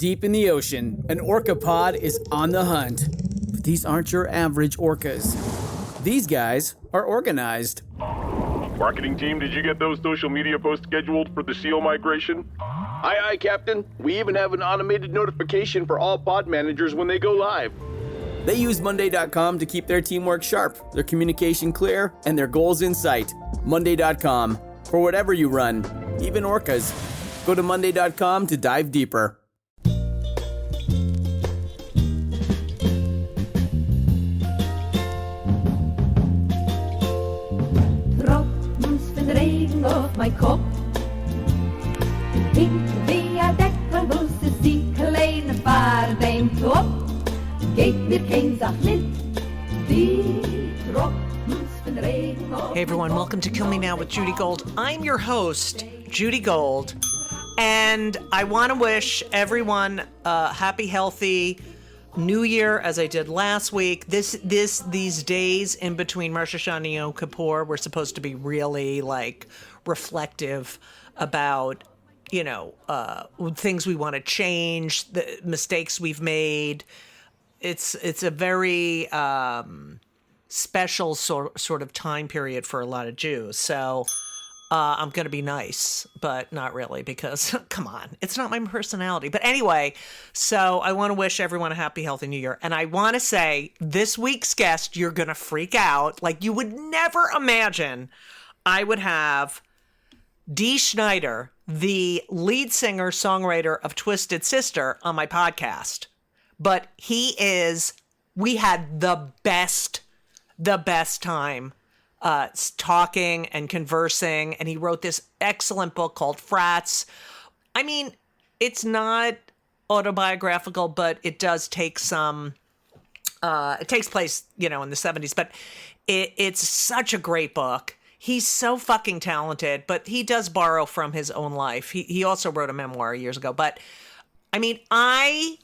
Deep in the ocean, an orca pod is on the hunt. But these aren't your average orcas. These guys are organized. Marketing team, did you get those social media posts scheduled for the SEAL migration? Aye, Captain. We even have an automated notification for all pod managers when they go live. They use Monday.com to keep their teamwork sharp, their communication clear, and their goals in sight. Monday.com. For whatever you run, even orcas. Go to Monday.com to dive deeper. Regen auf mein Kopf. Hinten via Deckbus ist die kleine Fahrt beim Top. Geht mir kein Sach mit, die Tropfen von Regen auf. Hey everyone, welcome to Kill Me Now with Judy Gold. I'm your host, Judy Gold, and I want to wish everyone a happy, healthy New Year, as I did last week. These days in between Rosh Hashanah and Yom Kippur, we're supposed to be really reflective about, things we want to change, the mistakes we've made. It's a very special sort of time period for a lot of Jews. So I'm going to be nice, but not really, because, come on, it's not my personality. But anyway, so I want to wish everyone a happy, healthy New Year. And I want to say, this week's guest, you're going to freak out. Like, you would never imagine I would have Dee Snider, the lead singer, songwriter of Twisted Sister, on my podcast. But we had the best time talking and conversing, and he wrote this excellent book called Frats. I mean, it's not autobiographical, but it does take some, it takes place, in the 70s, but it's such a great book. He's so fucking talented, but he does borrow from his own life. He also wrote a memoir years ago, but I mean, I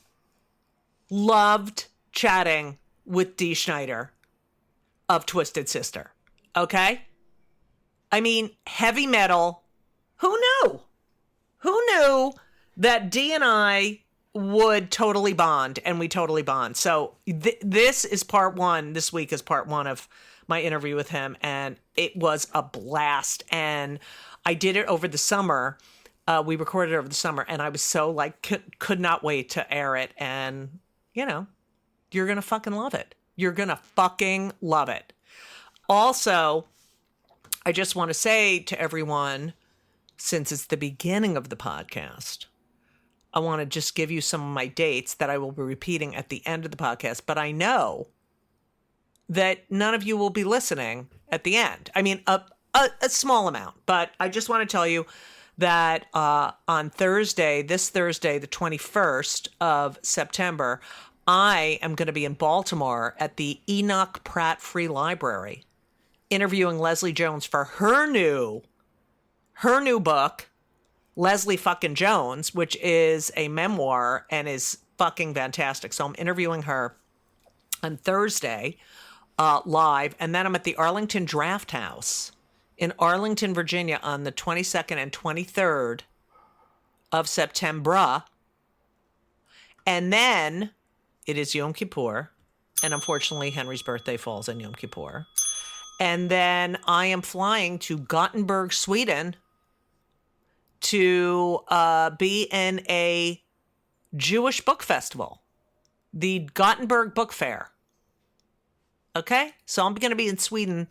loved chatting with Dee Snider of Twisted Sister. Okay? I mean, heavy metal. Who knew? Who knew that Dee and I would totally bond, and we totally bond. So this is part one. This week is part one of my interview with him, and it was a blast. And I did it over the summer. We recorded it over the summer, and I was so could not wait to air it. And, you're going to fucking love it. You're going to fucking love it. Also, I just want to say to everyone, since it's the beginning of the podcast, I want to just give you some of my dates that I will be repeating at the end of the podcast. But I know that none of you will be listening at the end. I mean, a small amount. But I just want to tell you that on Thursday, the 21st of September, I am going to be in Baltimore at the Enoch Pratt Free Library, interviewing Leslie Jones for her new book, Leslie fucking Jones, which is a memoir and is fucking fantastic. So I'm interviewing her on Thursday live, and then I'm at the Arlington Draft House in Arlington, Virginia on the 22nd and 23rd of September. And then it is Yom Kippur, and unfortunately Henry's birthday falls on Yom Kippur. And then I am flying to Gothenburg, Sweden to be in a Jewish book festival, the Gothenburg Book Fair. Okay? So I'm going to be in Sweden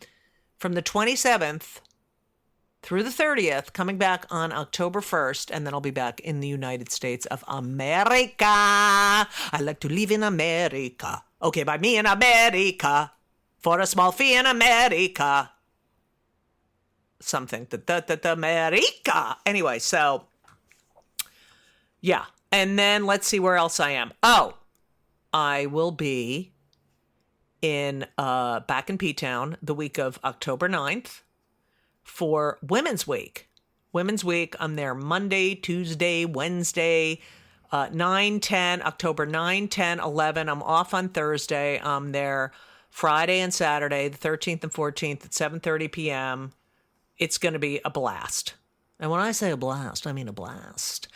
from the 27th through the 30th, coming back on October 1st, and then I'll be back in the United States of America. I like to live in America. Okay, by me in America. For a small fee in America. Something. America. Anyway, so, yeah. And then let's see where else I am. Oh, I will be back in P-Town the week of October 9th for Women's Week. Women's Week, I'm there Monday, Tuesday, Wednesday, 9, 10, October 9, 10, 11. I'm off on Thursday. I'm there Friday and Saturday, the 13th and 14th at 7:30 p.m. It's going to be a blast. And when I say a blast, I mean a blast.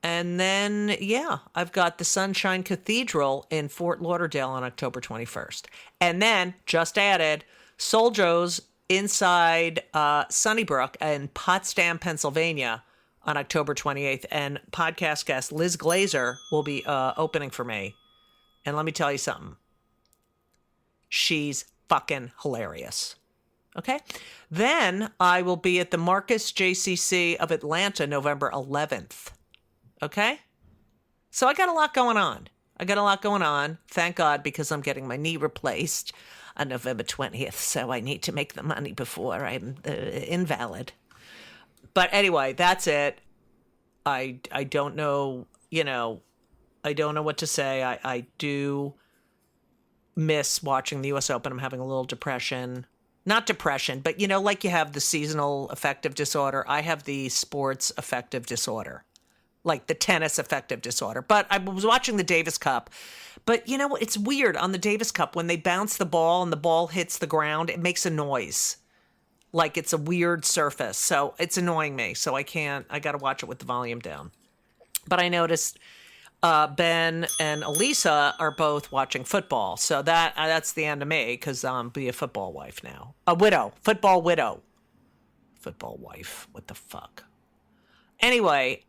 And then, yeah, I've got the Sunshine Cathedral in Fort Lauderdale on October 21st. And then, just added, Soul Joe's inside Sunnybrook in Potsdam, Pennsylvania on October 28th. And podcast guest Liz Glazer will be opening for me. And let me tell you something. She's fucking hilarious. Okay? Then I will be at the Marcus JCC of Atlanta November 11th. Okay? So I got a lot going on. Thank God, because I'm getting my knee replaced on November 20th. So I need to make the money before I'm invalid. But anyway, that's it. I don't know, I don't know what to say. I do miss watching the U.S. Open. I'm having a little depression. Not depression, but, like you have the seasonal affective disorder, I have the sports affective disorder. Like the tennis affective disorder. But I was watching the Davis Cup. But it's weird on the Davis Cup when they bounce the ball and the ball hits the ground, it makes a noise. Like it's a weird surface. So it's annoying me. So I got to watch it with the volume down. But I noticed Ben and Elisa are both watching football. So that's the end of me because I'm be a football wife now. A widow. Football widow. Football wife. What the fuck? Anyway,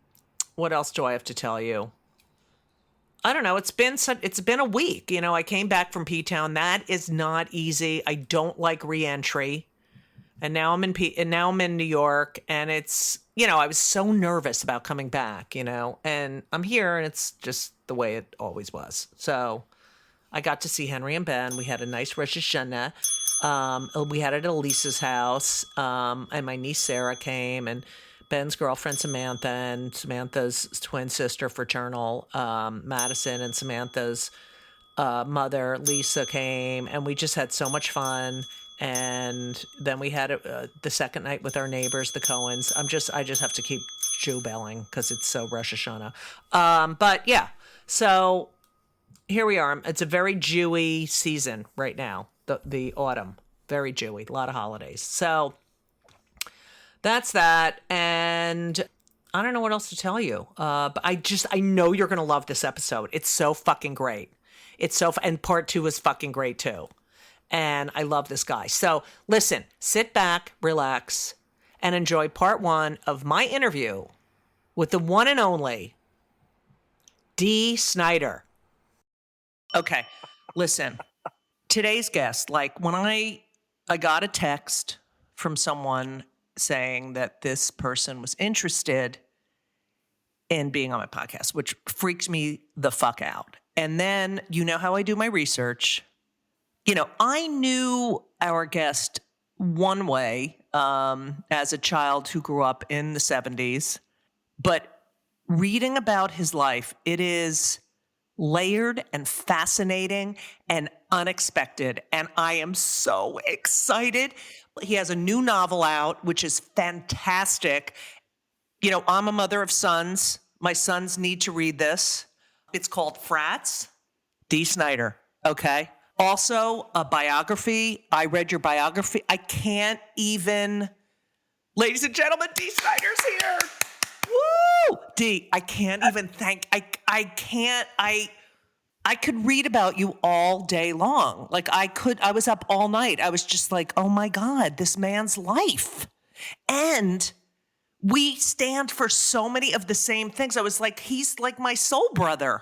what else do I have to tell you? I don't know. It's been a week. I came back from P-Town. That is not easy. I don't like re-entry. And now I'm in New York, and it's, I was so nervous about coming back, and I'm here, and it's just the way it always was. So I got to see Henry and Ben. We had a nice Rosh Hashanah. We had it at Elisa's house, and my niece Sarah came, and Ben's girlfriend Samantha, and Samantha's twin sister fraternal, Madison, and Samantha's mother Lisa came, and we just had so much fun. And then we had the second night with our neighbors, the Cohens. I just have to keep Jew belling because it's so Rosh Hashanah. But yeah, so here we are. It's a very Jewy season right now, the autumn. Very Jewy, a lot of holidays. So that's that. And I don't know what else to tell you. But I know you're going to love this episode. It's so fucking great. And part 2 is fucking great too. And I love this guy. So listen, sit back, relax, and enjoy part 1 of my interview with the one and only Dee Snider. Okay, listen. Today's guest, like when I got a text from someone saying that this person was interested in being on my podcast, which freaks me the fuck out. And then, how I do my research. I knew our guest one way as a child who grew up in the 70s, but reading about his life, it is layered and fascinating and unexpected. And I am so excited. He has a new novel out, which is fantastic. I'm a mother of sons. My sons need to read this. It's called Frats. Dee Snider. Okay. Also, a biography. I read your biography. I can't even. Ladies and gentlemen, Dee Snider's here. Woo! Dee, I can't even thank. I can't. I could read about you all day long. Like I was up all night. I was just like, oh my God, this man's life. And we stand for so many of the same things. I was like, he's like my soul brother.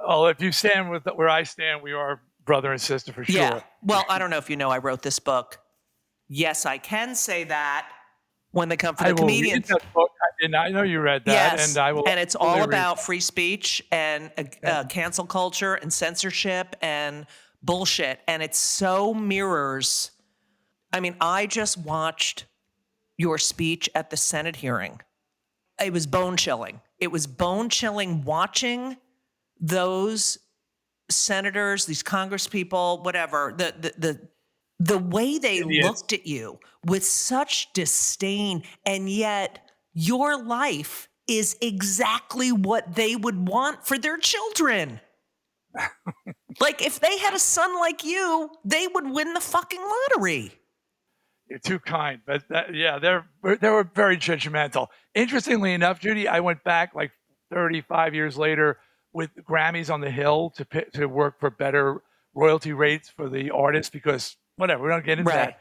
Oh, if you stand with where I stand, we are brother and sister for sure. Yeah. Well, I don't know if you know, I wrote this book. Yes, I can say that when they come for the comedians. I will read that book. I know you read that. Yes, and I will. And it's all about free speech and cancel culture and censorship and bullshit. And it so mirrors. I mean, I just watched your speech at the Senate hearing. It was bone chilling. It was bone chilling watching those senators, these congresspeople, whatever, the way they looked at you with such disdain, and yet your life is exactly what they would want for their children. Like if they had a son like you, they would win the fucking lottery. You're too kind, but they were very judgmental. Interestingly enough, Judy, I went back like 35 years later with Grammys on the Hill to work for better royalty rates for the artists because whatever, we don't get into Right. that.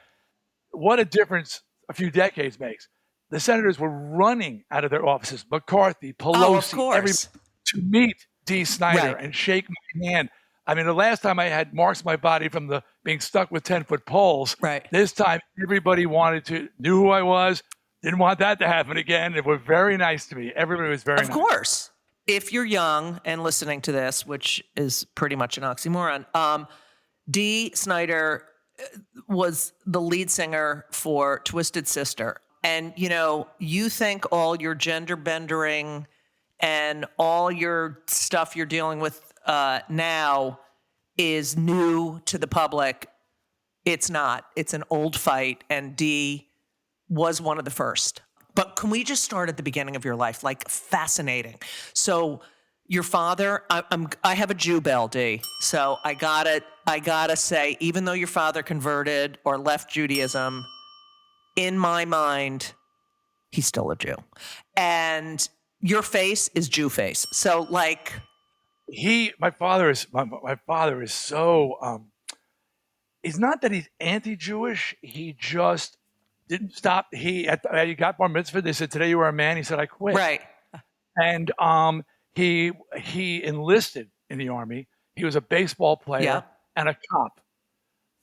What a difference a few decades makes. The senators were running out of their offices, McCarthy, Oh, of Pelosi, everybody, course. to meet Dee Snider Right. and shake my hand. I mean, the last time I had marks on my body from the being stuck with 10-foot poles. Right. This time, everybody knew who I was, didn't want that to happen again. They were very nice to me. Everybody was very nice. Of course. If you're young and listening to this, which is pretty much an oxymoron, Dee Snider was the lead singer for Twisted Sister. And, you think all your gender bendering and all your stuff you're dealing with now is new to the public. It's not. It's an old fight, and Dee was one of the first. But can we just start at the beginning of your life? Like, fascinating. So your father, I have a Jew bell, Dee. So I gotta say, even though your father converted or left Judaism, in my mind, he's still a Jew. And your face is Jew face. So like, my father is so, it's not that he's anti-Jewish. He just didn't stop. He got bar mitzvah. They said, today you are a man. He said, I quit. right. And he enlisted in the Army. He was a baseball player Yeah. and a cop.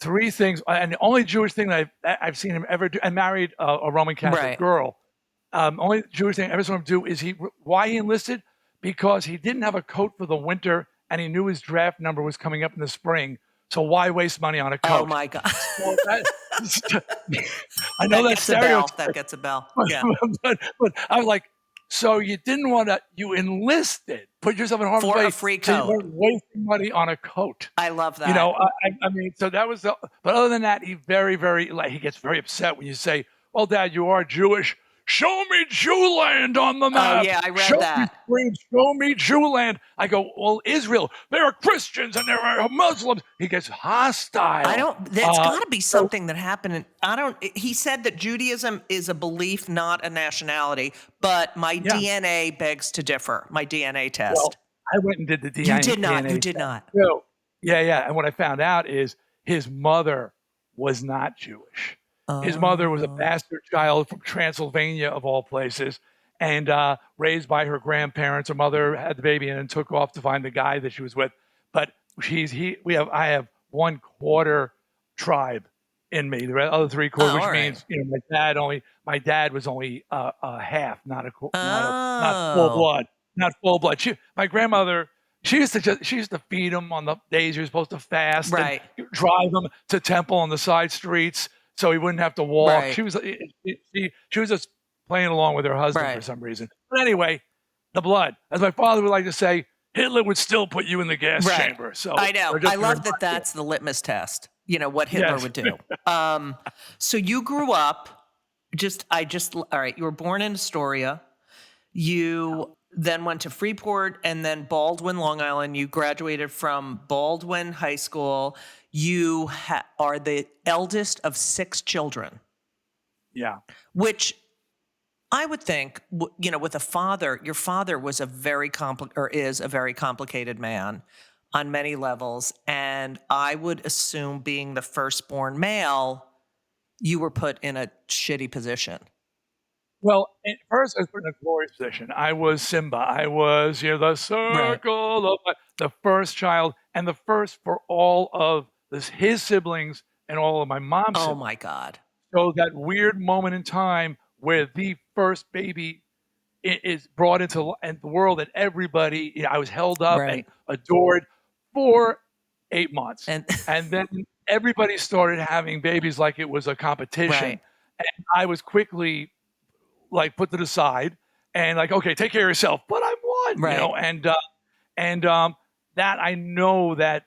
3 things, and the only Jewish thing that I've seen him ever do, and married a Roman Catholic Right. girl. Only Jewish thing I ever saw him do is why he enlisted? Because he didn't have a coat for the winter, and he knew his draft number was coming up in the spring. So why waste money on a coat? Oh my God. Well, I know that's stereotype. That gets a bell. Yeah. but I was like, so you didn't want to, you enlisted, put yourself in harm's way. For a free so you coat. weren't wasting money on a coat. I love that. I mean, so that was but other than that, he he gets very upset when you say, well, Dad, you are Jewish. Show me Jewland on the map. Oh, yeah, I read that. Show me Jewland. I go, well, Israel, there are Christians and there are Muslims. He gets hostile. That's got to be something that happened. He said that Judaism is a belief, not a nationality, but my DNA begs to differ, my DNA test. Well, I went and did the DNA. You did not. So, yeah. And what I found out is his mother was not Jewish. His mother was a bastard child from Transylvania, of all places, and raised by her grandparents. Her mother had the baby and then took off to find the guy that she was with. But I have 1/4 tribe in me. The other 3/4, which means my dad was only a half, not full blood, not full blood. My grandmother. She used to feed him on the days you're supposed to fast, right? And drive him to temple on the side streets so he wouldn't have to walk. Right. She was just playing along with her husband for some reason. But anyway, the blood, as my father would like to say, Hitler would still put you in the gas chamber. So I know. I love that. That's the litmus test. What Hitler would do. So you grew up. All right. You were born in Astoria. You then went to Freeport and then Baldwin, Long Island. You graduated from Baldwin High School. You are the eldest of 6 children. Yeah. Which I would think, with a father, your father was is a very complicated man on many levels. And I would assume being the firstborn male, you were put in a shitty position. Well, at first I was put in a glorious position. I was Simba. I was, the circle of the first child and the first for all of his siblings and all of my mom's siblings. Oh, my God. So that weird moment in time where the first baby is brought into the world and everybody, I was held up and adored for 8 months. And then everybody started having babies like it was a competition. Right. And I was quickly put to the side and okay, take care of yourself, but I'm one, and that I know that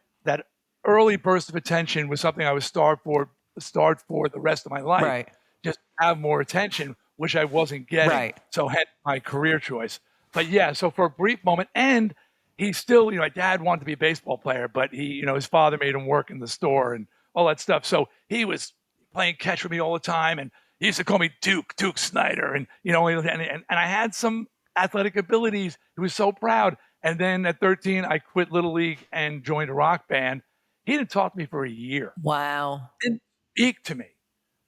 early burst of attention was something I was starved for the rest of my life. Right. Just have more attention, which I wasn't getting. Right. So had my career choice. But yeah, so for a brief moment, and he still, my dad wanted to be a baseball player, but he, his father made him work in the store and all that stuff. So he was playing catch with me all the time, and he used to call me Duke Snider, and and I had some athletic abilities. He was so proud. And then at 13, I quit Little League and joined a rock band. He didn't talk to me for a year. Wow. Didn't speak to me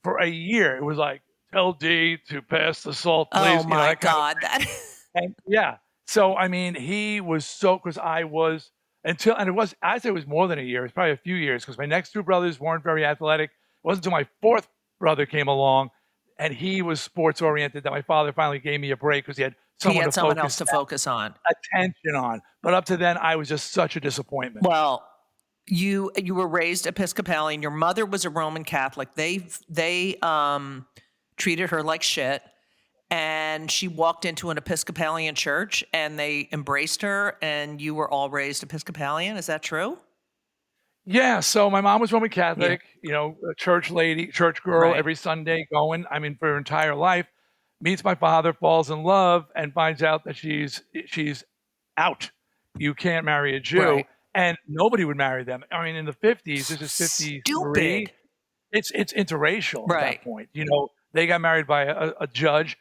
for a year. It was like, tell D to pass the salt, please. Oh my that kind of God. thing. And yeah. So, I mean, he was so, because I was, until, and it was, I'd say it was more than a year. It was probably a few years, because my next two brothers weren't very athletic. It wasn't until my fourth brother came along, and he was sports oriented, that my father finally gave me a break, because he had someone else to focus on. Attention on. But up to then, I was just such a disappointment. Well, you were raised Episcopalian. Your mother was a Roman Catholic. They treated her like shit. And she walked into an Episcopalian church and they embraced her, and you were all raised Episcopalian. Is that true? Yeah. So my mom was Roman Catholic, a church lady, church girl, every Sunday going, for her entire life, meets my father, falls in love, and finds out that she's out. You can't marry a Jew. Right. And nobody would marry them. In the 50s, this is 53. Stupid. It's interracial at Right. that point. They got married by a judge.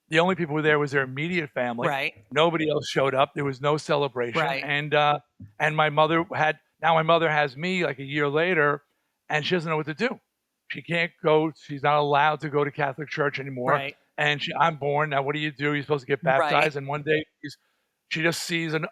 The only people who were there was their immediate family. Right. Nobody else showed up. There was no celebration. Right. And my mother has me like a year later, and she doesn't know what to do. She can't go. She's not allowed to go to Catholic church anymore. Right. And I'm born. Now, what do? You're supposed to get baptized. Right. And one day she just sees an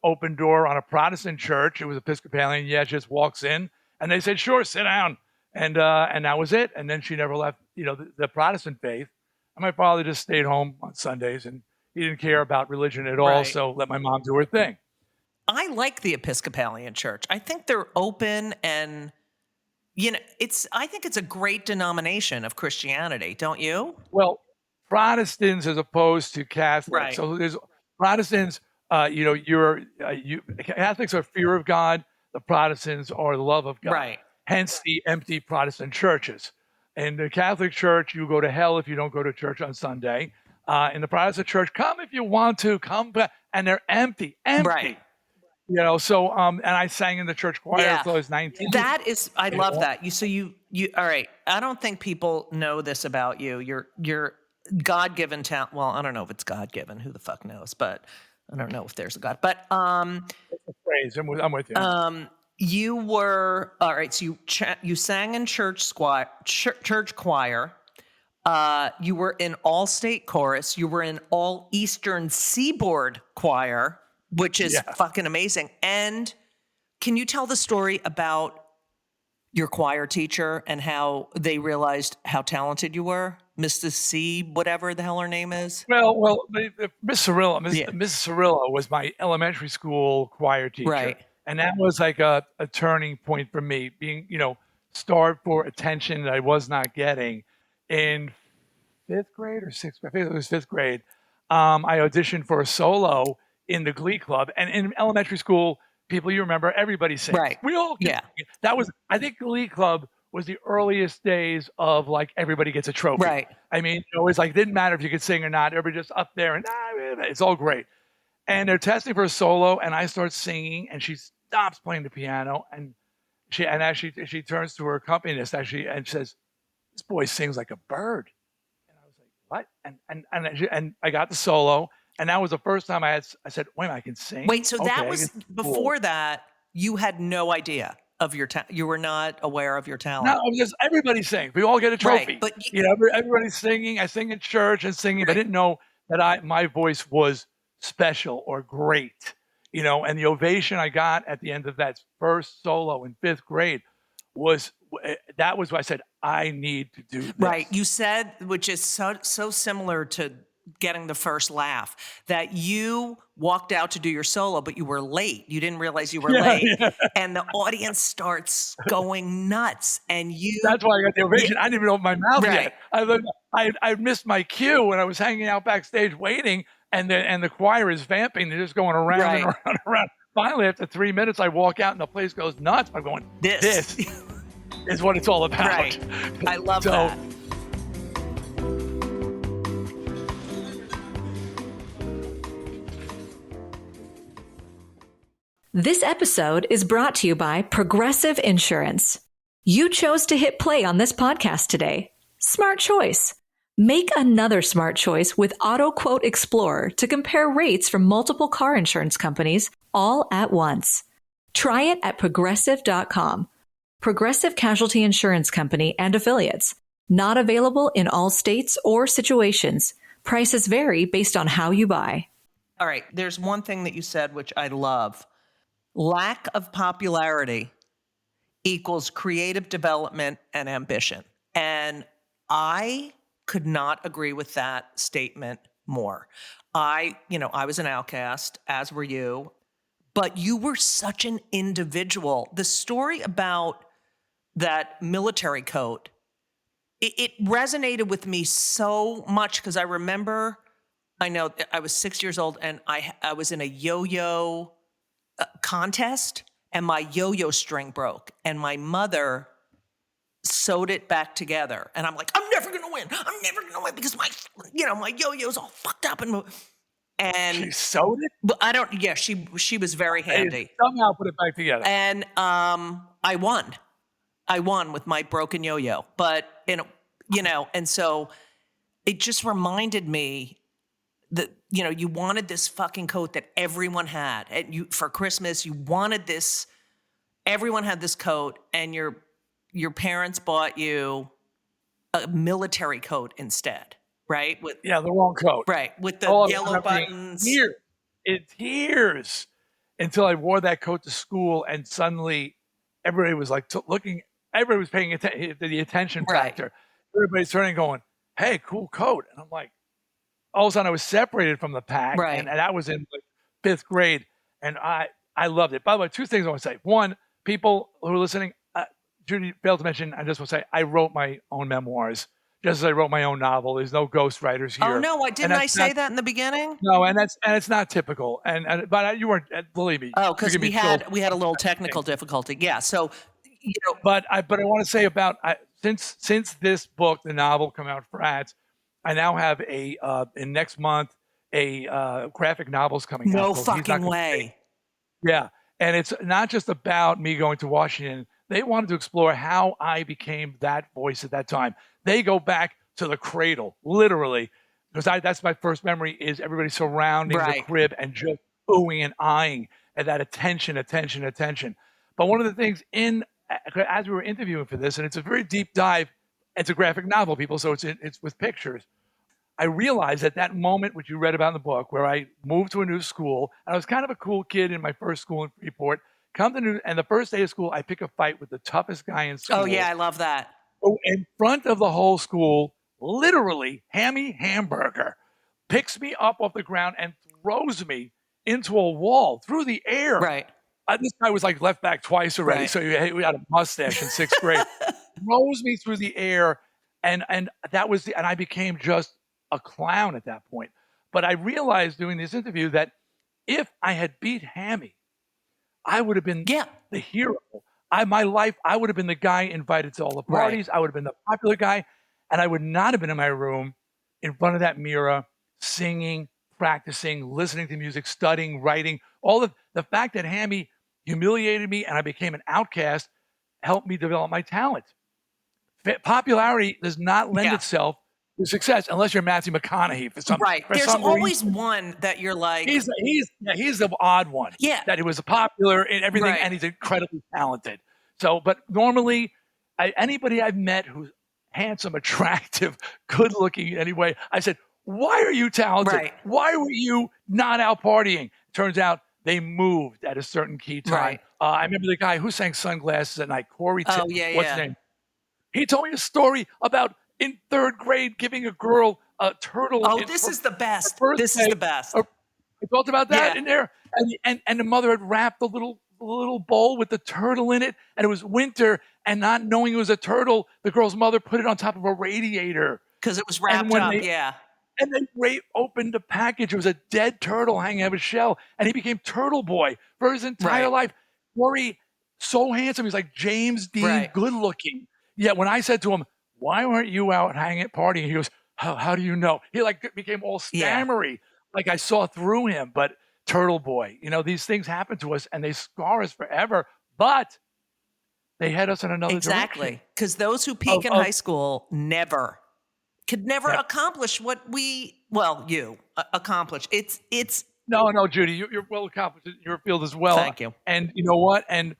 open door on a Protestant church. It was Episcopalian. Yeah, she just walks in, and they said, sure, sit down. And that was it. And then she never left, the Protestant faith. And my father just stayed home on Sundays, and he didn't care about religion at all. Right. So let my mom do her thing. I like the Episcopalian church. I think they're open, and I think it's a great denomination of Christianity, don't you? Well, Protestants as opposed to Catholics. Right. So there's Protestants. Catholics are fear of God. The Protestants are the love of God. Right. Hence the empty Protestant churches. In the Catholic Church, you go to hell if you don't go to church on Sunday. In the Protestant Church, come if you want to, come, and they're empty. Right. So and I sang in the church choir until I was 19. I love that. You all right. I don't think people know this about you. Your God-given talent. Well, I don't know if it's God-given. Who the fuck knows? But I don't know if there's a God. But It's a phrase. I'm with you. You were all right. So you sang in church choir. You were in all-state chorus. You were in all Eastern Seaboard choir, which is fucking amazing. And can you tell the story about your choir teacher and how they realized how talented you were, Mrs. C, whatever the hell her name is? Well, Miss Cirillo, Mrs. Cirillo was my elementary school choir teacher. Right. And that was like a turning point for me, being, starved for attention that I was not getting. In fifth grade or sixth grade, I think it was fifth grade, I auditioned for a solo in the Glee Club. And in elementary school, people, you remember, everybody sings. Right. We all sing. I think Glee Club was the earliest days of like everybody gets a trophy. Right. It was like, didn't matter if you could sing or not. Everybody just up there and it's all great. And they're testing for a solo, and I start singing, and she stops playing the piano, and she turns to her accompanist and says, "This boy sings like a bird." And I was like, "What?" And I got the solo, and that was the first time I said, "Wait, I can sing." Wait, so that Okay, was cool. before that. You had no idea of your talent. You were not aware of your talent. No, because everybody sings. We all get a trophy. Right, but everybody's singing. I sing in church and singing, but I didn't know that my voice was special or great, and the ovation I got at the end of that first solo in fifth grade was what I said, I need to do this. Right. You said, which is so similar to getting the first laugh, that you walked out to do your solo, but you were late. You didn't realize you were late. Yeah. And the audience starts going nuts. And that's why I got the ovation. I didn't even open my mouth yet. I missed my cue when I was hanging out backstage waiting, and the choir is vamping. They're just going around and around and around. Finally, after 3 minutes, I walk out and the place goes nuts. I'm going, this is what it's all about. Right. I love that. This episode is brought to you by Progressive Insurance. You chose to hit play on this podcast today. Smart choice. Make another smart choice with Auto Quote Explorer to compare rates from multiple car insurance companies all at once. Try it at Progressive.com. Progressive Casualty Insurance Company and Affiliates. Not available in all states or situations. Prices vary based on how you buy. All right, there's one thing that you said which I love. Lack of popularity equals creative development and ambition. And I could not agree with that statement more. I was an outcast, as were you, but you were such an individual. The story about that military coat, it resonated with me so much because I remember, I know I was 6 years old and I was in a yo-yo contest and my yo-yo string broke and my mother sewed it back together. And I'm like, I'm never going to win. I'm never going to win because my yo-yo's all fucked up. And She sewed it? But she was very handy. They somehow put it back together. And I won. I won with my broken yo-yo. But, and so it just reminded me that, you wanted this fucking coat that everyone had. And for Christmas, you wanted this, everyone had this coat, and your parents bought you a military coat instead, right? The wrong coat. Right, with the yellow buttons. It's years until I wore that coat to school, and suddenly everybody was like looking. Everybody was paying attention to the attention factor. Everybody's turning, going, "Hey, cool coat!" And I'm like, all of a sudden, I was separated from the pack, and that was in like 5th grade, and I loved it. By the way, 2 things I want to say. One, people who are listening, Judy failed to mention, I just want to say, I wrote my own memoirs, just as I wrote my own novel. There's no ghostwriters here. Oh no, didn't I say that in the beginning? No, and it's not typical. But you weren't, believe me. Oh, because we had a little technical difficulty. Yeah, so But I want to say about since this book, the novel, come out for ads, I now have in next month a graphic novel's coming out. No fucking way. Yeah, and it's not just about me going to Washington. They wanted to explore how I became that voice at that time. They go back to the cradle, literally, because that's my first memory is everybody surrounding the crib and just oohing and eyeing at that attention. But one of the things as we were interviewing for this, and it's a very deep dive, it's a graphic novel, people, so it's with pictures. I realized at that moment, which you read about in the book, where I moved to a new school, and I was kind of a cool kid in my first school in Freeport, and the first day of school, I pick a fight with the toughest guy in school. Oh, yeah, I love that. In front of the whole school, literally, Hammy Hamburger picks me up off the ground and throws me into a wall through the air. Right. This guy was like left back twice already, so we had a mustache in 6th grade. Throws me through the air, and that was and I became just a clown at that point. But I realized doing this interview that if I had beat Hammy, I would have been the hero. I would have been the guy invited to all the parties. I would have been the popular guy, and I would not have been in my room in front of that mirror, singing, practicing, listening to music, studying, writing. All of the fact that Hammy humiliated me and I became an outcast helped me develop my talent. Popularity does not lend itself to success unless you're Matthew McConaughey for some right. For There's some always reason. one that you're like He's the odd one. Yeah. That he was popular in everything and he's incredibly talented. So, but normally, anybody I've met who's handsome, attractive, good looking anyway, I said, why are you talented? Right. Why were you not out partying? Turns out they moved at a certain key time. Right. I remember the guy who sang Sunglasses at Night, Corey. Oh, What's his name? He told me a story about in 3rd grade giving a girl a turtle. Oh, this is the best. This is the best. We talked about that in there. And the mother had wrapped the little bowl with the turtle in it, and it was winter, and not knowing it was a turtle, the girl's mother put it on top of a radiator. Because it was wrapped up, And they opened the package. It was a dead turtle hanging out of a shell, and he became Turtle Boy for his entire life. Corey, so handsome. He's like James Dean, good looking. Yet when I said to him, why weren't you out hanging at partying? He goes, how do you know? He like became all stammery. Like I saw through him, but Turtle Boy, these things happen to us and they scar us forever, but they head us in another direction. Exactly. Because those who peak in high school never could never accomplish what you accomplish. It's. No, Judy, you're well accomplished in your field as well. Thank you. And you know what? And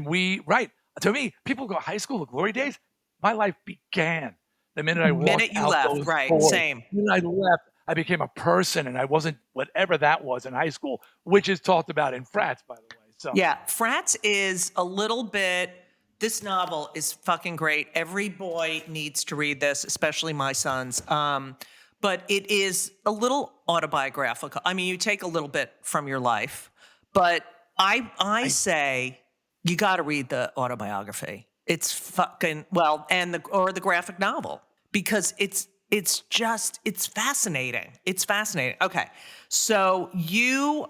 we, right. To me, people go high school, the glory days. My life began the minute I walked you out left, those right? doors. Same. The minute I left, I became a person, and I wasn't whatever that was in high school, which is talked about in Frats, by the way. So yeah, Frats is a little bit. This novel is fucking great. Every boy needs to read this, especially my sons. But it is a little autobiographical. I mean, you take a little bit from your life, but I say you got to read the autobiography. It's fucking and the graphic novel, because it's fascinating. It's fascinating. Okay, so you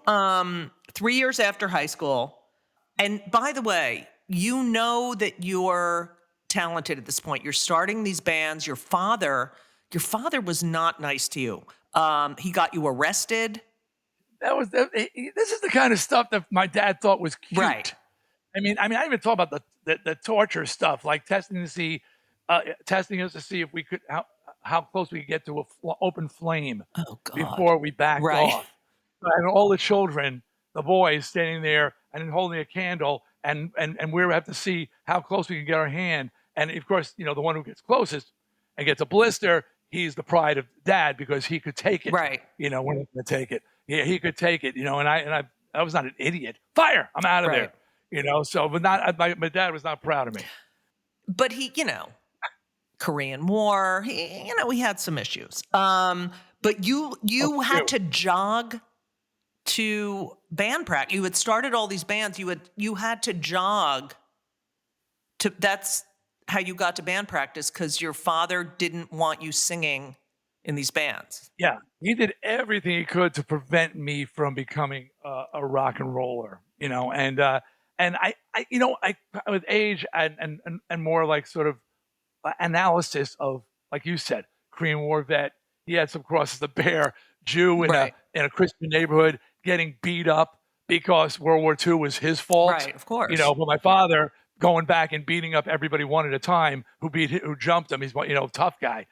3 years after high school, and by the way, you know that you're talented at this point. You're starting these bands. Your father was not nice to you. He got you arrested. This is the kind of stuff that my dad thought was cute. Right. I mean, I even talk about the torture stuff, like testing us to see if we could how close we could get to a open flame before we backed off. And all the children, the boys, standing there and holding a candle, and we have to see how close we can get our hand. And of course, the one who gets closest and gets a blister, he's the pride of dad because he could take it. Right. We're not going to take it. Yeah, he could take it. And I was not an idiot. Fire! I'm out of there. So, but my dad was not proud of me. But he, Korean War, we had some issues. But you had to jog to band practice. You had started all these bands. You had to jog to. That's how you got to band practice, because your father didn't want you singing in these bands. Yeah, he did everything he could to prevent me from becoming a rock and roller. And I with age and more like sort of analysis of, like you said, Korean War vet. He had some crosses to bear. Jew in a Christian neighborhood getting beat up because World War II was his fault. Right, of course. But my father going back and beating up everybody one at a time who jumped him. He's tough guy.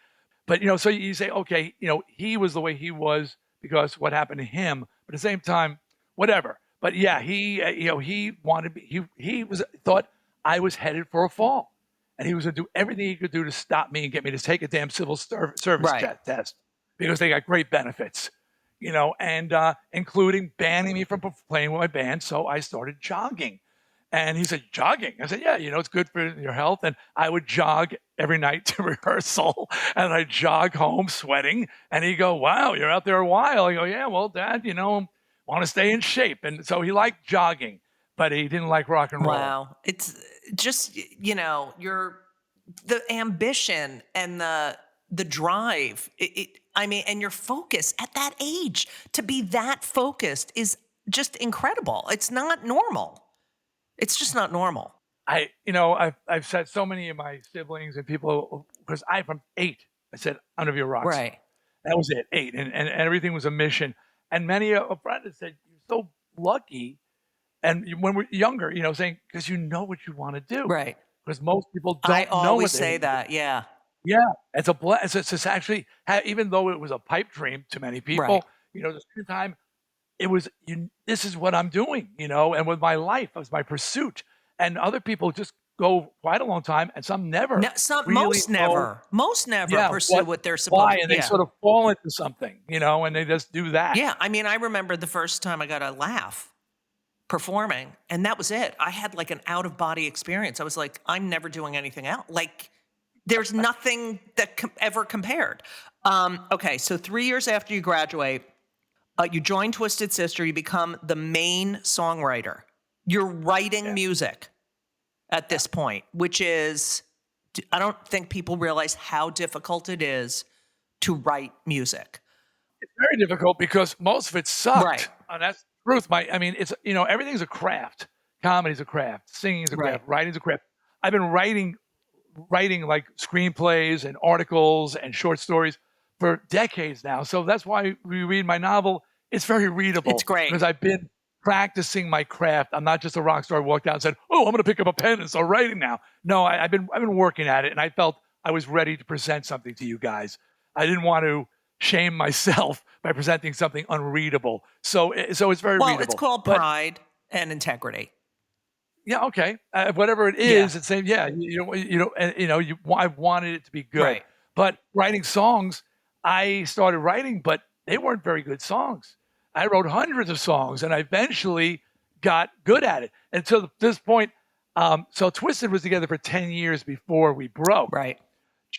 But so you say, okay, he was the way he was because what happened to him. But at the same time, whatever. But yeah, he wanted me. He thought I was headed for a fall, and he was going to do everything he could do to stop me and get me to take a damn civil service test, because they got great benefits, and including banning me from playing with my band. So I started jogging, and he said, "Jogging?" I said, "Yeah, it's good for your health." And I would jog every night to rehearsal, and I'd jog home sweating. And he'd go, "Wow, you're out there a while." I go, "Yeah, well, Dad, want to stay in shape." And so he liked jogging, but he didn't like rock and roll. Wow. It's just, the ambition and the drive, and your focus at that age, to be that focused is just incredible. It's not normal. It's just not normal. I've said so many of my siblings and people, because from 8, I said, I'm going to be a rock star. Right. That was it, 8. And everything was a mission. And many a friend had said, "You're so lucky." And when we're younger, saying, because you know what you want to do. Right. Because most people don't know. I always say that, yeah. Yeah. It's a blessing. It's actually, even though it was a pipe dream to many people, Right. At the same time, it was, this is what I'm doing, and with my life, it was my pursuit. And other people just go quite a long time, and some never. Most never pursue what they're supposed to. And they sort of fall into something, and they just do that. Yeah, I remember the first time I got a laugh performing, and that was it. I had like an out-of-body experience. I was like, I'm never doing anything else. Like, there's nothing that ever compared. Okay, so 3 years after you graduate, you join Twisted Sister. You become the main songwriter. You're writing music at this point, which is, I don't think people realize how difficult it is to write music. It's very difficult because most of it sucked. Right. And that's the truth. It's, everything's a craft. Comedy's a craft. Singing is a craft. Writing's a craft. I've been writing like screenplays and articles and short stories for decades now. So that's why we read my novel. It's very readable. It's great. Because I've been practicing my craft. I'm not just a rock star who walked out and said, "Oh, I'm going to pick up a pen and start writing now." No, I've been working at it, and I felt I was ready to present something to you guys. I didn't want to shame myself by presenting something unreadable. So it's very readable. Well, it's called pride and integrity. Yeah, okay. Whatever it is, it's saying, I wanted it to be good. Right. But writing songs, I started writing, but they weren't very good songs. I wrote hundreds of songs, and I eventually got good at it. And to this point, so Twisted was together for 10 years before we broke. Right.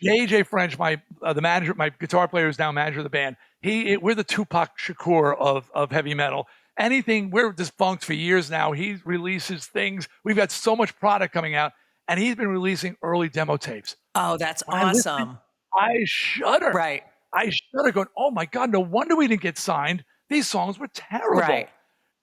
JJ French, the manager, my guitar player who's now manager of the band, we're the Tupac Shakur of heavy metal. We're defunct for years now. He releases things. We've got so much product coming out, and he's been releasing early demo tapes. Oh, that's awesome. I shudder. Right. I shudder going, oh my God, no wonder we didn't get signed. These songs were terrible. Right.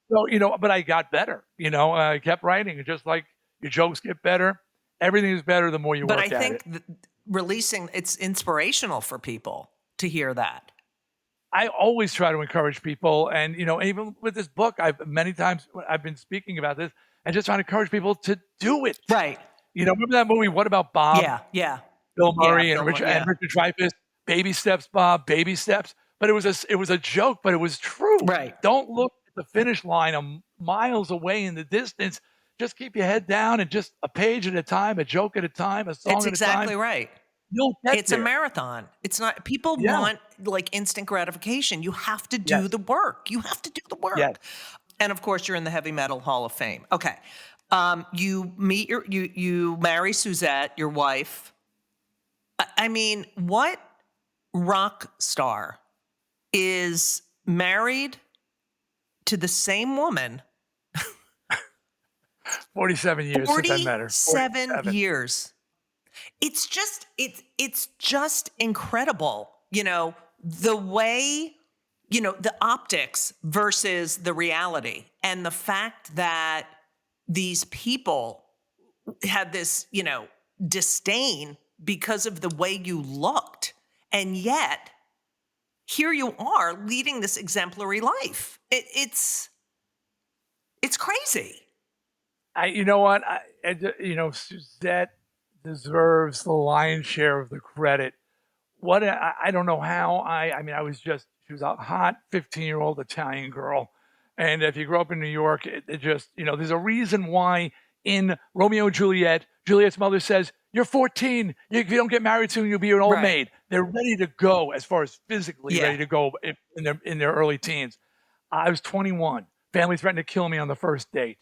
So, but I got better. I kept writing. Just like your jokes get better, everything is better the more you work at it. But I think releasing, it's inspirational for people to hear that. I always try to encourage people. And, even with this book, many times I've been speaking about this and just trying to encourage people to do it. Right. Remember that movie, What About Bob? Yeah. Bill Murray and Richard Dreyfuss, Baby Steps, Bob, Baby Steps. But it was a joke, but it was true. Right. Don't look at the finish line miles away in the distance. Just keep your head down and just a page at a time, a joke at a time, a song at a time. It's exactly right. You'll get It's there. a marathon. It's not, people want like instant gratification. You have to do the work. You have to do the work. Yes. And of course, you're in the Heavy Metal Hall of Fame. Okay. You meet you marry Suzette, your wife. I mean, what rock star is married to the same woman 47 years since I met her. 47 years. It's just incredible, the way, the optics versus the reality, and the fact that these people had this, disdain because of the way you looked. And yet here you are leading this exemplary life. It's crazy. You know what? Suzette deserves the lion's share of the credit. I don't know how. She was a hot 15-year-old Italian girl. And if you grew up in New York, it just, there's a reason why in Romeo and Juliet, Juliet's mother says, you're 14. If you don't get married soon, you'll be an old maid. They're ready to go as far as physically ready to go in their early teens. I was 21. Family threatened to kill me on the first date.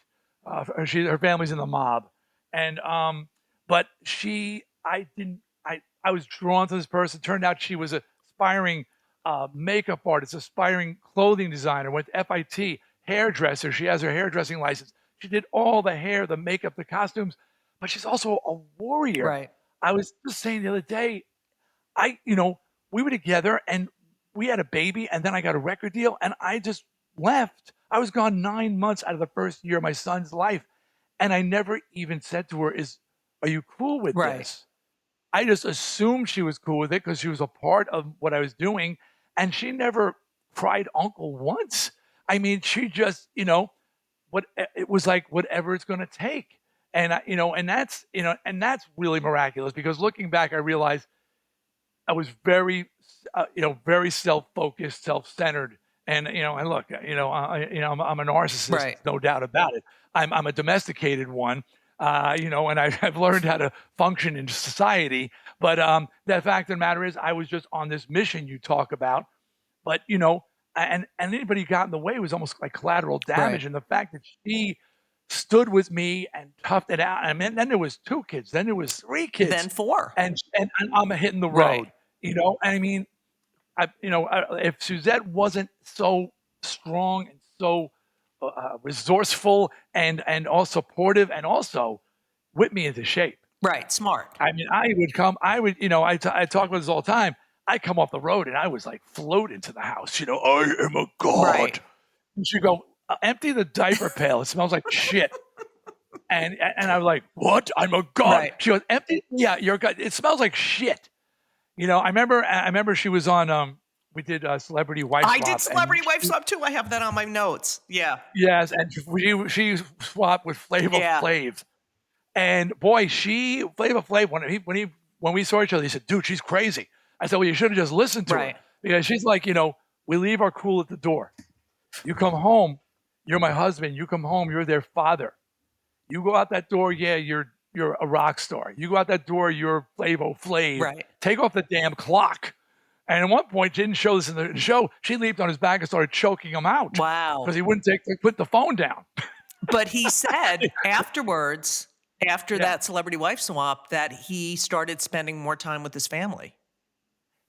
Her family's in the mob. And, but I was drawn to this person. Turned out she was an aspiring makeup artist, aspiring clothing designer, went to FIT, hairdresser. She has her hairdressing license. She did all the hair, the makeup, the costumes, but she's also a warrior. Right. I was just saying the other day, we were together and we had a baby, and then I got a record deal and I just left. I was gone 9 months out of the first year of my son's life. And I never even said to her, are you cool with this? I just assumed she was cool with it because she was a part of what I was doing. And she never cried uncle once. I mean, she just, it was like whatever it's going to take. And, and that's really miraculous, because looking back, I realized I was very, very self-focused, self-centered. And, and look, I'm a narcissist, no doubt about it. I'm a domesticated one, and I've learned how to function in society. But the fact of the matter is, I was just on this mission you talk about. But, and anybody who got in the way was almost like collateral damage. Right. And the fact that she stood with me and toughed it out. And then there was 2 kids. Then there was 3 kids. Then 4. And I'm hitting the road, And I mean, if Suzette wasn't so strong and so resourcable and all supportive and also whip me into shape. Right, smart. I mean, I talk about this all the time. I come off the road and I was like float into the house. I am a god. Right. And she'd go, empty the diaper pail. It smells like shit. And I was like, what? I'm a god. Right. She goes, empty. Yeah, you're a god. It smells like shit. I remember she was on. We did Celebrity Wife Swap. I did Celebrity Wife Swap too. I have that on my notes. Yeah. Yes, and she swapped with Flavor Flav, and boy, Flavor Flav when when we saw each other, he said, dude, she's crazy. I said, well, you should have just listened to her. Because she's like, we leave our cool at the door. You come home, you're my husband. You come home, you're their father. You go out that door, yeah, you're a rock star. You go out that door, you're Flavo Flav. Right. Take off the damn clock. And at one point, she didn't show this in the show. She leaped on his back and started choking him out. Wow. Because he wouldn't put the phone down. But he said afterwards, after that celebrity wife swap, that he started spending more time with his family.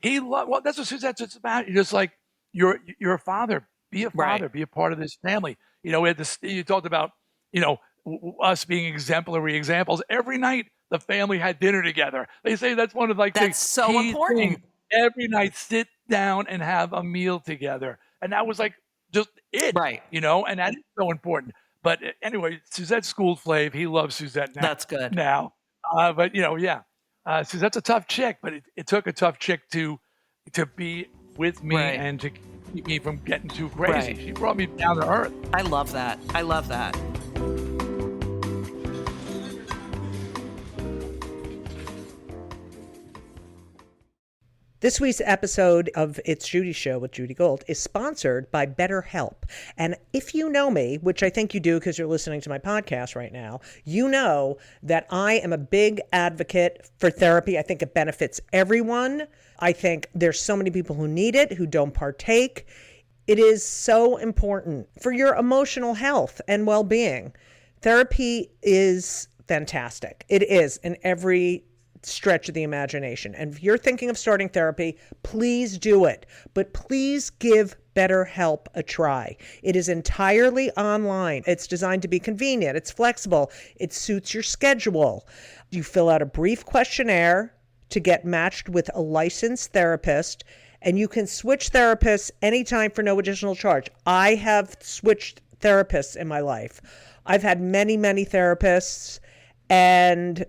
Well, that's what Suzette's about. You're just like, you're a father. Be a father. Right. Be a part of this family. We had this. You talked about, us being exemplary examples. Every night the family had dinner together. They say that's one of That's the so key important. things. Every night, sit down and have a meal together, and that was like just it, right? And that is so important. But anyway, Suzette schooled Flav. He loves Suzette now. That's good. Now, but Suzette's a tough chick. But it took a tough chick to be with me and to keep me from getting too crazy. Right. She brought me down to earth. I love that. I love that. This week's episode of It's Judy Show with Judy Gold is sponsored by BetterHelp. And if you know me, which I think you do because you're listening to my podcast right now, you know that I am a big advocate for therapy. I think it benefits everyone. I think there's so many people who need it, who don't partake. It is so important for your emotional health and well-being. Therapy is fantastic. It is in every stretch of the imagination. And if you're thinking of starting therapy, please do it. But please give BetterHelp a try. It is entirely online. It's designed to be convenient. It's flexible. It suits your schedule. You fill out a brief questionnaire to get matched with a licensed therapist, and you can switch therapists anytime for no additional charge. I have switched therapists in my life. I've had many, many therapists, and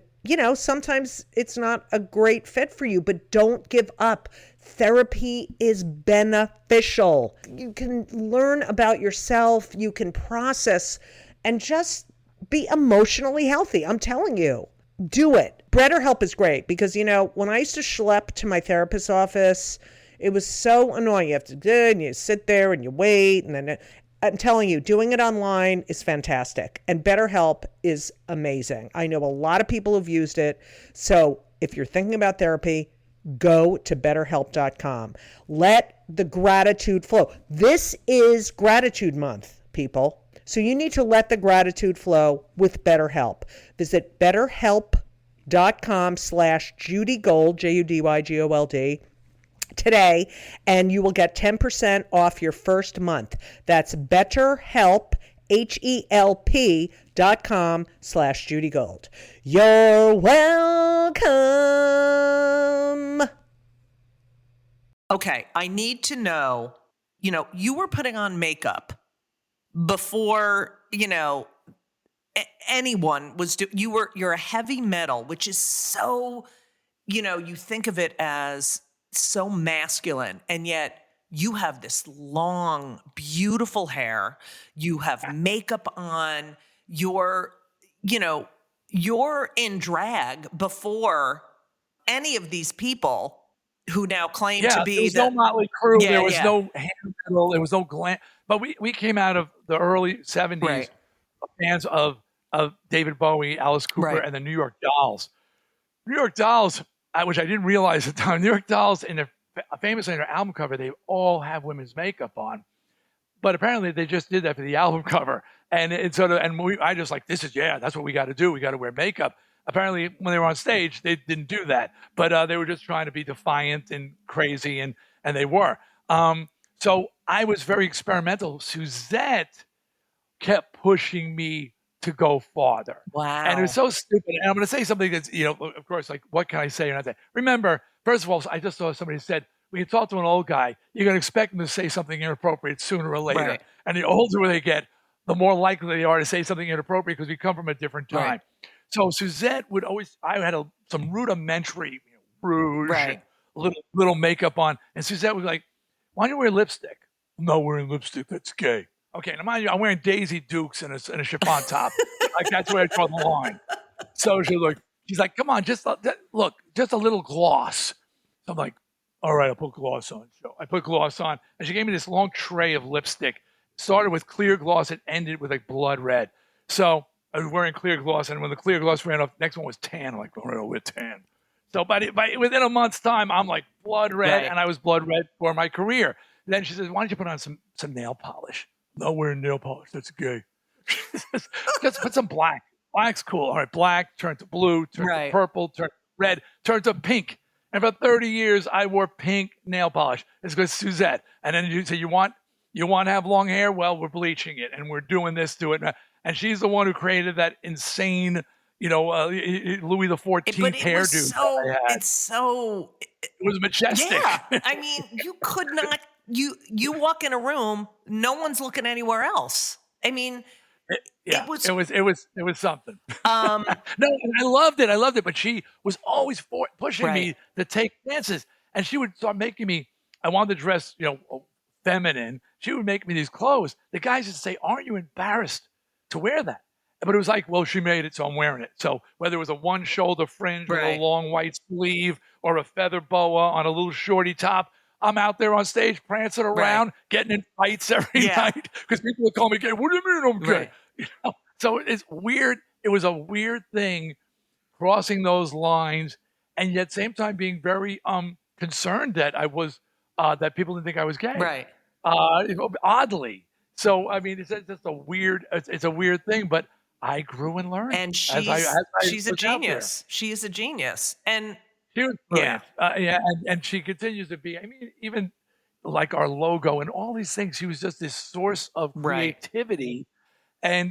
sometimes it's not a great fit for you, but don't give up. Therapy is beneficial. You can learn about yourself. You can process and just be emotionally healthy. I'm telling you, do it. BetterHelp is great because, when I used to schlep to my therapist's office, it was so annoying. You have to do and you sit there and you wait. And then I'm telling you, doing it online is fantastic. And BetterHelp is amazing. I know a lot of people who've used it. So if you're thinking about therapy, go to BetterHelp.com. Let the gratitude flow. This is Gratitude Month, people. So you need to let the gratitude flow with BetterHelp. Visit BetterHelp.com/JudyGold, JudyGold, today, and you will get 10% off your first month. That's BetterHelp, HELP.com/JudyGold. You're welcome. Okay, I need to know, you were putting on makeup before, anyone was you're a heavy metal, which is so, you think of it as so masculine, and yet you have this long, beautiful hair. You have makeup on. You're in drag before any of these people who now claim to be there was no Motley Crue. There was no hair metal. There was no glam. But we came out of the early 70s fans of David Bowie, Alice Cooper, and the New York Dolls. New York Dolls, which I didn't realize at the time, New York Dolls, famously in their album cover, they all have women's makeup on. But apparently they just did that for the album cover. And it sort of, I just like, that's what we got to do. We got to wear makeup. Apparently when they were on stage, they didn't do that. But they were just trying to be defiant and crazy, and they were. So I was very experimental. Suzette kept pushing me to go farther. Wow. And it was so stupid. And I'm going to say something that's, of course, like, what can I say? And I say, remember, first of all, I just saw somebody said, when you talk to an old guy, you're going to expect them to say something inappropriate sooner or later. Right. And the older they get, the more likely they are to say something inappropriate because we come from a different time. Right. So Suzette would always, I had some rudimentary rouge, and little makeup on. And Suzette was like, why don't you wear lipstick? I'm not wearing lipstick. That's gay. Okay, now mind you, I'm wearing Daisy Dukes and a chiffon top. Like, that's where I draw the line. So she's like, She's like, come on, look, just a little gloss. So I'm like, all right, I'll put gloss on. So I put gloss on, and she gave me this long tray of lipstick. Started with clear gloss and ended with like blood red. So I was wearing clear gloss, and when the clear gloss ran off, next one was tan. I'm like, all right, I'll wear tan. So within a month's time, I'm like blood red, Right. and I was blood red for my career. Then she says, why don't you put on some nail polish? No, wearing nail polish. That's gay. Just put some black. Black's cool. All right, black turned to blue, turned to purple, turned red, turned to pink. And for 30 years, I wore pink nail polish. It's because Suzette. And then you say, you want to have long hair? Well, we're bleaching it, and we're doing this to it. And she's the one who created that insane, Louis the 14th hairdo. It was majestic. Yeah, I mean, you could not. You walk in a room, no one's looking anywhere else. I mean. It was something. No, and I loved it. But she was always pushing me to take chances, and she would start making me. I wanted to dress, feminine. She would make me these clothes. The guys would say, "Aren't you embarrassed to wear that?" But it was like, well, she made it, so I'm wearing it. So whether it was a one shoulder fringe with a long white sleeve or a feather boa on a little shorty top, I'm out there on stage prancing around, getting in fights every night because people would call me gay. What do you mean I'm gay? So it's weird. It was a weird thing crossing those lines, and yet same time being very concerned that I was that people didn't think I was gay. Right. Oddly. So I mean, it's just a weird. It's a weird thing, but I grew and learned. And she's a genius. She is a genius. And she was brilliant. And she continues to be. I mean, even like our logo and all these things, she was just this source of creativity. And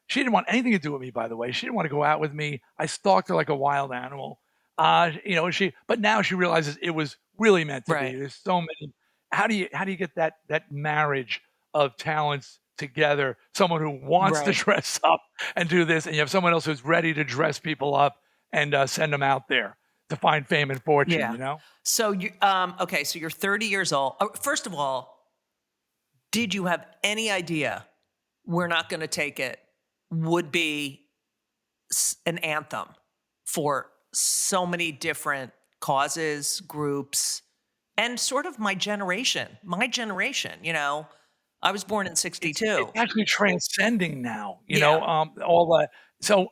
she didn't want anything to do with me. By the way, she didn't want to go out with me. I stalked her like a wild animal. But now she realizes it was really meant to be. There's so many. How do you get that marriage of talents together? Someone who wants to dress up and do this, and you have someone else who's ready to dress people up and send them out there to find fame and fortune. So you okay? So you're 30 years old. First of all, did you have any idea "We're Not Gonna Take It" would be an anthem for so many different causes, groups, and sort of my generation. I was born in 62. It's actually transcending now, all that. So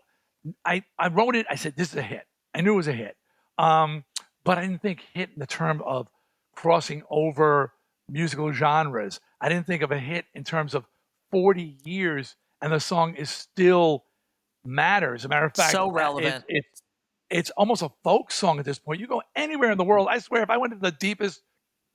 I wrote it. I said, this is a hit. I knew it was a hit. But I didn't think hit in the term of crossing over musical genres. I didn't think of a hit in terms of 40 years and the song is still matters. As a matter of fact, so relevant. It's almost a folk song at this point. You go anywhere in the world, I swear, if I went to the deepest,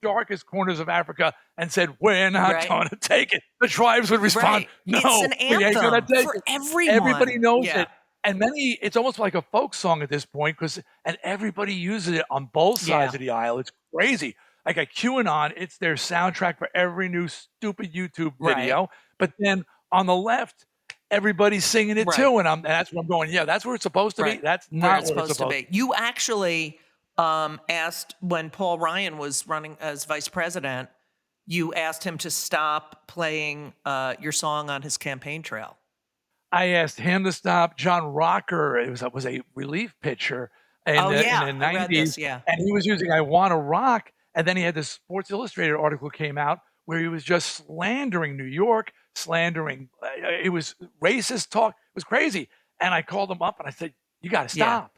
darkest corners of Africa and said, we're not going to take it, the tribes would respond, no, it's an anthem we ain't going to take for it. everyone. Everybody knows it. And it's almost like a folk song at this point and everybody uses it on both sides of the aisle. It's crazy. Like a QAnon, it's their soundtrack for every new stupid YouTube video. But then on the left, everybody's singing it too, and that's where I'm going. Yeah, that's where it's supposed to be. That's not where it's supposed to be. You actually asked when Paul Ryan was running as vice president. You asked him to stop playing your song on his campaign trail. I asked him to stop. John Rocker, it was a relief pitcher in the 90s, I read this, and he was using "I Wanna Rock," and then he had this Sports Illustrated article came out where he was just slandering New York. It was racist talk. It was crazy. And I called him up and I said, you got to stop.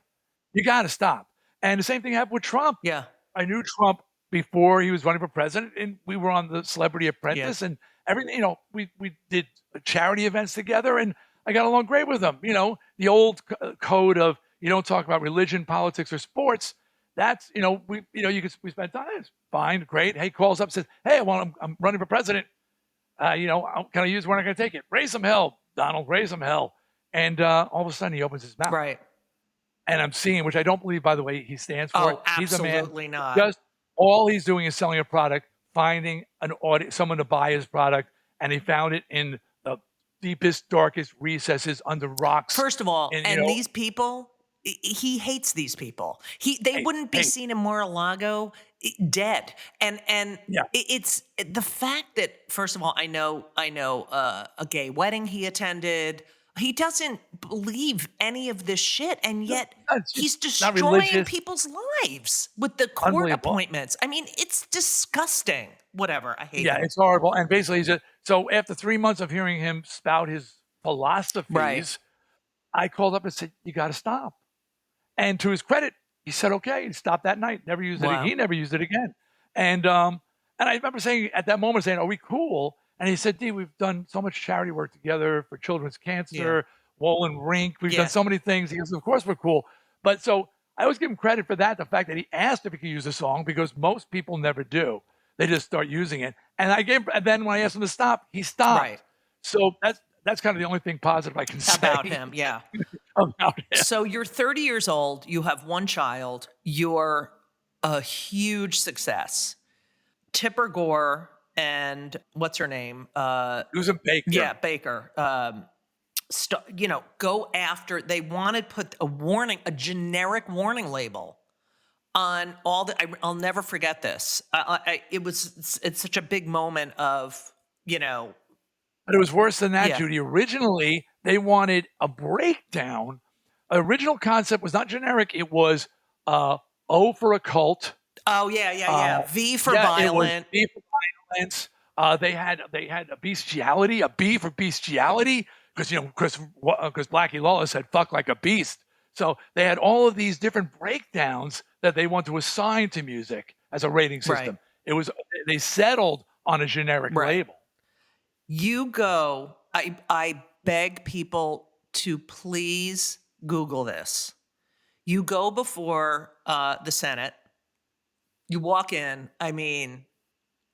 You got to stop. And the same thing happened with Trump. Yeah. I knew Trump before he was running for president, and we were on the Celebrity Apprentice and everything. We did charity events together, and I got along great with him. The old code of you don't talk about religion, politics, or sports. That's, we spent time. It's fine, great. Hey, calls up, says, hey, I'm running for president. Can I use "We're Not Gonna Take It"? Raise some hell, Donald, raise some hell. And all of a sudden he opens his mouth. Right. And I'm seeing, which I don't believe, by the way, he stands for. He's absolutely a man, not. Just all he's doing is selling a product, finding an audience, someone to buy his product, and he found it in the deepest, darkest recesses under rocks. First of all, these people, he hates these people. They wouldn't be seen in Mar-a-Lago dead. And it's the fact that, first of all, I know a gay wedding he attended. He doesn't believe any of this shit, and yet he's not destroying religious. people's lives with the court Unbelievable. appointments. I mean, it's disgusting. Whatever. I hate Yeah, him. it's horrible. And basically, so after 3 months of hearing him spout his philosophies, Right. I called up and said, "You got to stop." And to his credit, he said, "Okay." He stopped that night. Never used Wow. it. He never used it again. And I remember saying at that moment, "Are we cool?" And he said, "Dee, we've done so much charity work together for children's cancer, Wolin Rink. We've done so many things." He goes, "Of course we're cool." But so I always give him credit for that, the fact that he asked if he could use the song, because most people never do. They just start using it. And then when I asked him to stop, he stopped. Right. So that's kind of the only thing positive I can say About him, yeah. about him. So you're 30 years old. You have one child. You're a huge success. Tipper Gore and what's her name? Susan Baker. Yeah, Baker. Go after. They wanted to put a generic warning label on all the. I'll never forget this. It's such a big moment of. But it was worse than that, Yeah. Judy. Originally, they wanted a breakdown. Original concept was not generic. It was O for occult. Oh yeah. V for violent. It was V for violence. They had a bestiality, a B for bestiality, because Blackie Lawless said "fuck like a beast." So they had all of these different breakdowns that they want to assign to music as a rating system. Right. They settled on a generic label. You go. I beg people to please Google this. You go before the Senate. You walk in. I mean,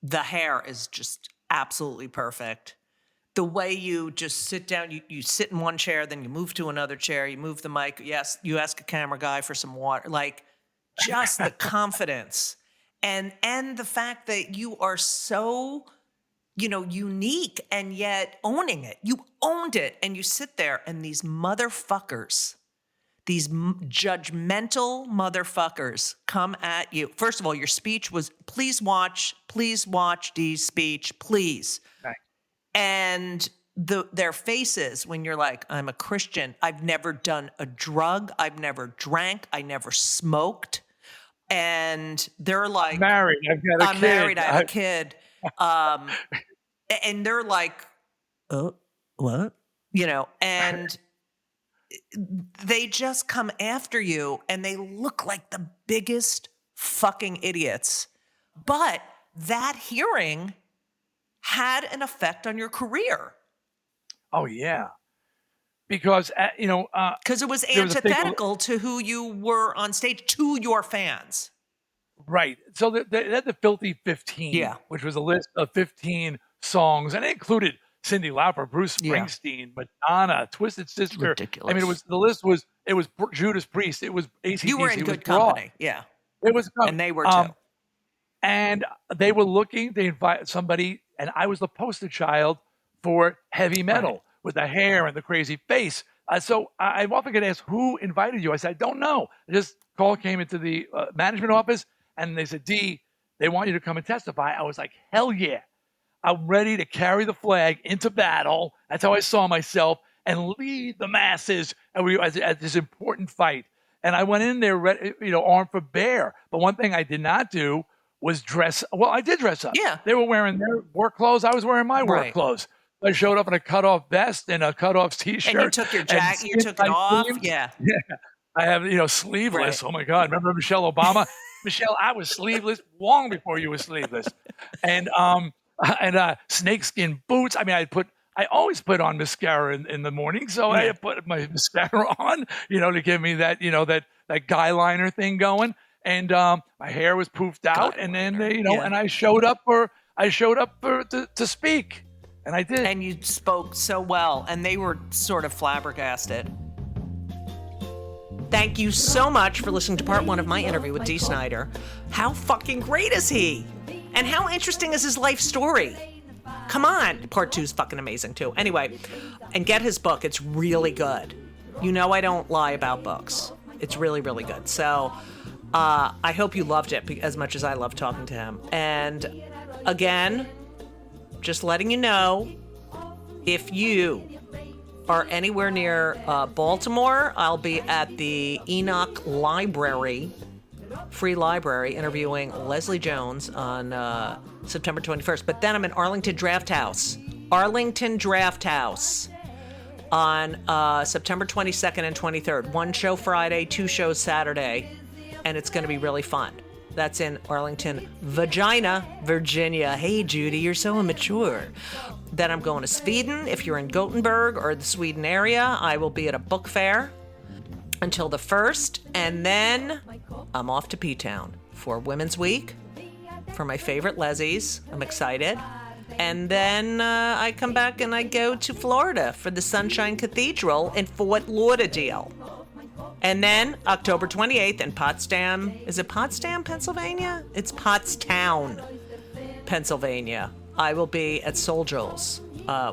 the hair is just absolutely perfect. The way you just sit down, you sit in one chair, then you move to another chair, you move the mic. Yes, you ask a camera guy for some water. Like, just the confidence and the fact that you are so, unique and yet owning it. You owned it, and you sit there, and these motherfuckers, these judgmental motherfuckers come at you. First of all, your speech was, please watch Dee's speech, please. Right. And their faces when you're like, I'm a Christian. I've never done a drug. I've never drank. I never smoked. And they're like, I'm married. I've got a kid. I'm married. I have a kid. And they're like, oh, what? And they just come after you, and they look like the biggest fucking idiots. But that hearing had an effect on your career. Oh yeah, because because it was antithetical to who you were on stage, to your fans. Right. So they had the Filthy 15, which was a list of 15 songs, and it included Cyndi Lauper, Bruce Springsteen, Madonna, Twisted Sister. Ridiculous. I mean, it was Judas Priest, it was AC/DC. You were in good company. Yeah. It was, and they were too. And they were looking. They invited somebody, and I was the poster child for heavy metal with the hair and the crazy face. So I often get asked, "Who invited you?" I said, "I don't know." This call came into the management office, and they said, "Dee, they want you to come and testify." I was like, "Hell yeah. I'm ready to carry the flag into battle." That's how I saw myself, and lead the masses at this important fight. And I went in there, armed for bear. But one thing I did not do was dress. Well, I did dress up. Yeah. They were wearing their work clothes. I was wearing my work clothes. I showed up in a cutoff vest and a cutoff T-shirt. And you took your jacket. You took it off. Yeah. I have, sleeveless. Right. Oh my God! Remember Michelle Obama? Michelle, I was sleeveless long before you were sleeveless, and snakeskin boots. I mean, I always put on mascara in the morning, so I put my mascara on, to give me that, that guy liner thing going, and my hair was poofed out, and then and I showed up to speak, and I did. And you spoke so well, and they were sort of flabbergasted. Thank you so much for listening to part 1 of my interview with Dee Snider. How fucking great is he? And how interesting is his life story? Come on. Part 2 is fucking amazing too. Anyway, and get his book. It's really good. I don't lie about books. It's really, really good. So I hope you loved it as much as I love talking to him. And again, just letting you know, if you are anywhere near Baltimore, I'll be at the Enoch Library, free library, interviewing Leslie Jones on September 21st. But then I'm in Arlington Draft House on September 22nd and 23rd. 1 show Friday, 2 shows Saturday, and it's going to be really fun. That's in Arlington, Virginia. Hey, Judy, you're so immature. Then I'm going to Sweden. If you're in Gothenburg or the Sweden area, I will be at a book fair until the 1st. And then I'm off to P-Town for Women's Week for my favorite Lesies. I'm excited. And then I come back and I go to Florida for the Sunshine Cathedral in Fort Lauderdale. And then October 28th in Potsdam. Is it Potsdam, Pennsylvania? It's Pottstown, Pennsylvania. I will be at Soul Joel's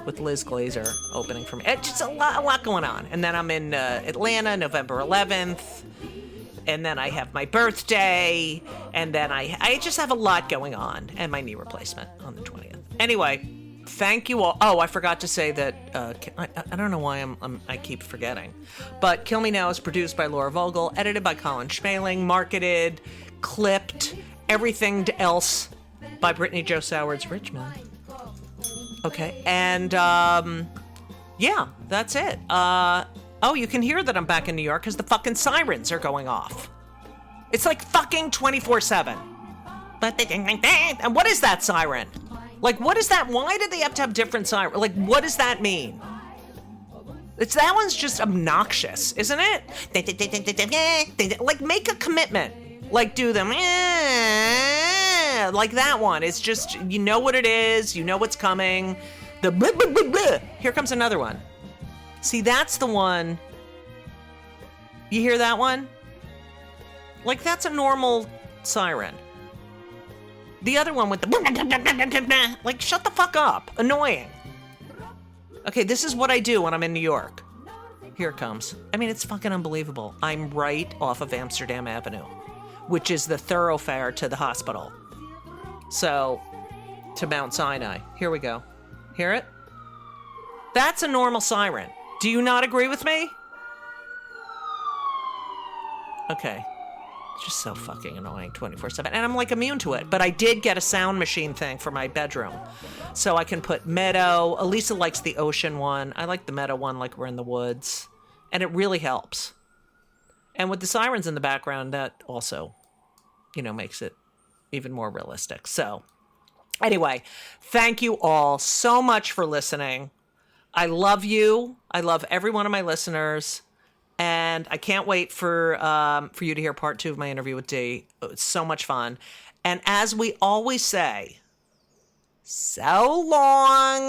with Liz Glazer opening for me. It's just a lot going on. And then I'm in Atlanta, November 11th. And then I have my birthday. And then I just have a lot going on. And my knee replacement on the 20th. Anyway, thank you all. Oh, I forgot to say that, I don't know why I keep forgetting. But Kill Me Now is produced by Laura Vogel, edited by Colin Schmaling, marketed, clipped, everything else by Brittany Jo Sowards Richmond. Okay, and yeah, that's it. You can hear that I'm back in New York because the fucking sirens are going off. It's like fucking 24/7. And what is that siren? Like, what is that? Why did they have to have different sirens? Like, what does that mean? That one's just obnoxious, isn't it? Like, make a commitment. Like, do them. Like that one. It's just, you know what it is. You know what's coming. The blah, blah, blah, blah. Here comes another one. See, that's the one. You hear that one? Like, that's a normal siren. The other one with the... Like, shut the fuck up. Annoying. Okay, this is what I do when I'm in New York. Here it comes. I mean, it's fucking unbelievable. I'm right off of Amsterdam Avenue, which is the thoroughfare to the hospital. So, to Mount Sinai. Here we go. Hear it? That's a normal siren. Do you not agree with me? Okay. It's just so fucking annoying 24/7. And I'm like immune to it. But I did get a sound machine thing for my bedroom. So I can put Meadow. Elisa likes the ocean one. I like the Meadow one like we're in the woods. And it really helps. And with the sirens in the background, that also, makes it even more realistic. So anyway, thank you all so much for listening. I love you. I love every one of my listeners. And I can't wait for you to hear part 2 of my interview with Dee. It's so much fun. And as we always say, so long.